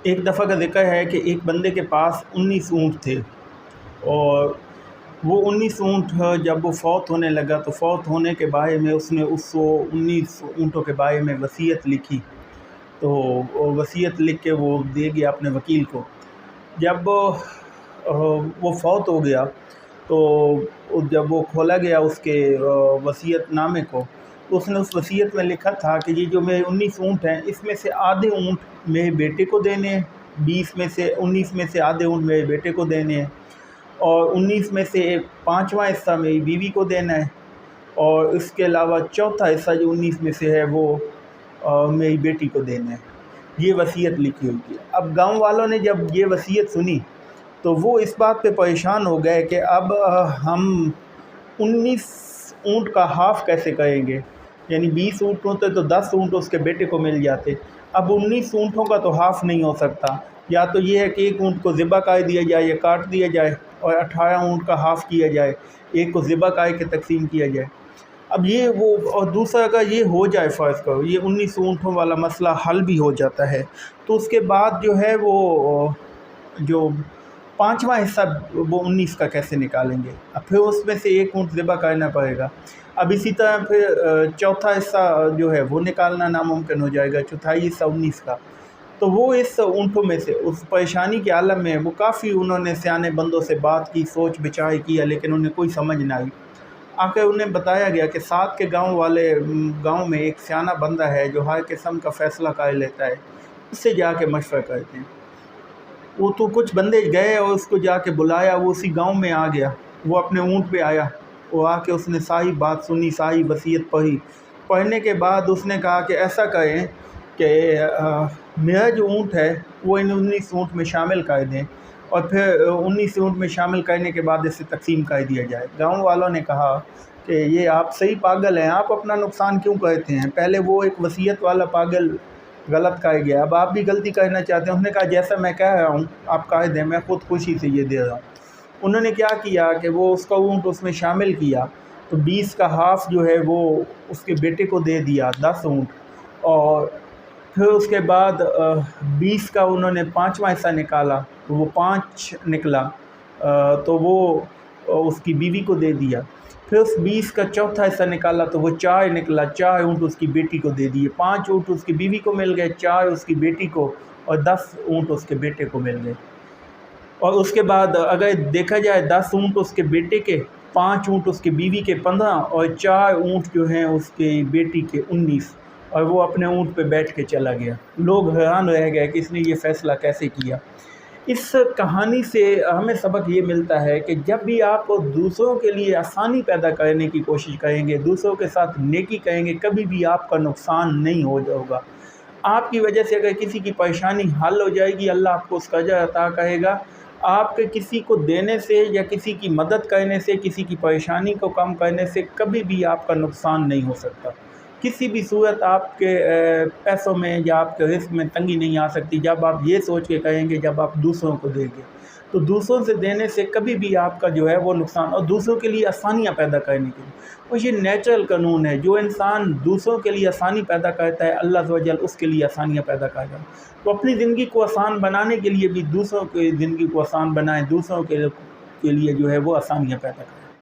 ایک دفعہ کا ذکر ہے کہ ایک بندے کے پاس 19 اونٹ تھے، اور وہ 19 اونٹ جب وہ فوت ہونے لگا تو فوت ہونے کے بارے میں اس نے اس 19 اونٹوں کے بارے میں وصیت لکھی۔ تو وصیت لکھ کے وہ دے گیا اپنے وکیل کو۔ جب وہ فوت ہو گیا تو جب وہ کھولا گیا اس کے وصیت نامے کو، تو اس نے اس وصیت میں لکھا تھا کہ یہ جو میرے 19 اونٹ ہیں اس میں سے آدھے اونٹ میرے بیٹے کو دینے ہیں، 19 میں سے آدھے اونٹ میرے بیٹے کو دینے ہیں، اور 19 میں سے 5واں حصہ میری بیوی کو دینا ہے، اور اس کے علاوہ چوتھا حصہ جو 19 میں سے ہے وہ میری بیٹی کو دینا ہے۔ یہ وصیت لکھی ہوئی تھی۔ اب گاؤں والوں نے جب یہ وصیت سنی تو وہ اس بات پہ پریشان ہو گئے کہ اب ہم 19 اونٹ کا ہاف کیسے کریں گے، یعنی 20 اونٹ ہوتے تو 10 اونٹ اس کے بیٹے کو مل جاتے، اب 19 اونٹوں کا تو ہاف نہیں ہو سکتا، یا تو یہ ہے کہ ایک اونٹ کو ذبح کر دیا جائے یا کاٹ دیا جائے اور 18 اونٹ کا ہاف کیا جائے، ایک کو ذبح کر کے تقسیم کیا جائے۔ اب یہ وہ، اور دوسرا اگر یہ ہو جائے فرض کرو یہ 19 اونٹوں والا مسئلہ حل بھی ہو جاتا ہے، تو اس کے بعد جو ہے وہ جو 5واں حصہ وہ 19 کا کیسے نکالیں گے؟ اب پھر اس میں سے ایک اونٹ ذبح کرنا پڑے گا، اب اسی طرح پھر چوتھا حصہ جو ہے وہ نکالنا ناممکن ہو جائے گا، چوتھائی حصہ 19 کا۔ تو وہ اس اونٹوں میں سے اس پریشانی کے عالم میں وہ کافی انہوں نے سیانے بندوں سے بات کی، سوچ بچار کیا، لیکن انہیں کوئی سمجھ نہ آئی۔ آخر انہیں بتایا گیا کہ ساتھ کے گاؤں میں ایک سیانہ بندہ ہے جو ہر قسم کا فیصلہ کر لیتا ہے، اس سے جا کے مشورہ کرتے ہیں۔ وہ تو کچھ بندے گئے اور اس کو جا کے بلایا، وہ اسی گاؤں میں آ گیا، وہ اپنے اونٹ پہ آیا، وہ آ کے اس نے ساری بات سنی، ساری وصیت پڑھی۔ پڑھنے کے بعد اس نے کہا کہ ایسا کریں کہ میرا جو اونٹ ہے وہ ان 19 اونٹ میں شامل کر دیں، اور پھر 19 اونٹ میں شامل کرنے کے بعد اسے تقسیم کر دیا جائے۔ گاؤں والوں نے کہا کہ یہ آپ صحیح پاگل ہیں، آپ اپنا نقصان کیوں کرتے ہیں؟ پہلے وہ ایک وصیت والا پاگل غلط کر گیا، اب آپ بھی غلطی کرنا چاہتے ہیں۔ انہوں نے کہا جیسا میں کہہ رہا ہوں آپ کر دیں، میں خود خوشی سے یہ دے رہا ہوں۔ انہوں نے کیا کیا کہ وہ اس کا اونٹ اس میں شامل کیا، تو 20 کا ہاف جو ہے وہ اس کے بیٹے کو دے دیا، 10 اونٹ، اور پھر اس کے بعد 20 کا انہوں نے 5واں حصہ نکالا تو وہ 5 نکلا، تو وہ اس کی بیوی کو دے دیا۔ پھر اس 20 کا چوتھا حصہ نکالا تو وہ 4 نکلا، 4 اونٹ اس کی بیٹی کو دے دیے، 5 اونٹ اس کی بیوی کو مل گئے، 4 اس کی بیٹی کو، اور 10 اونٹ اس کے بیٹے کو مل گئے۔ اور اس کے بعد اگر دیکھا جائے 10 اونٹ اس کے بیٹے کے، 5 اونٹ اس کی بیوی کے 15، اور 4 اونٹ جو ہیں اس کی بیٹی کے 19، اور وہ اپنے اونٹ پہ بیٹھ کے چلا گیا۔ لوگ حیران رہ گئے کہ اس نے یہ فیصلہ کیسے کیا۔ اس کہانی سے ہمیں سبق یہ ملتا ہے کہ جب بھی آپ دوسروں کے لیے آسانی پیدا کرنے کی کوشش کریں گے، دوسروں کے ساتھ نیکی کریں گے، کبھی بھی آپ کا نقصان نہیں ہوگا۔ آپ کی وجہ سے اگر کسی کی پریشانی حل ہو جائے گی، اللہ آپ کو اس کا اجر عطا کرے گا۔ آپ کے کسی کو دینے سے یا کسی کی مدد کرنے سے، کسی کی پریشانی کو کم کرنے سے کبھی بھی آپ کا نقصان نہیں ہو سکتا۔ کسی بھی صورت آپ کے پیسوں میں یا آپ کے رزق میں تنگی نہیں آ سکتی جب آپ یہ سوچ کے کریں گے جب آپ دوسروں کو دیں گے۔ تو دوسروں سے دینے سے کبھی بھی آپ کا جو ہے وہ نقصان، اور دوسروں کے لیے آسانیاں پیدا کرنے کے لیے، اور یہ نیچرل قانون ہے، جو انسان دوسروں کے لیے آسانی پیدا کرتا ہے اللہ عز و جل اس کے لیے آسانیاں پیدا کرتا ہے۔ تو اپنی زندگی کو آسان بنانے کے لیے بھی دوسروں کی زندگی کو آسان بنائیں، دوسروں کے لیے جو ہے وہ آسانیاں پیدا کریں۔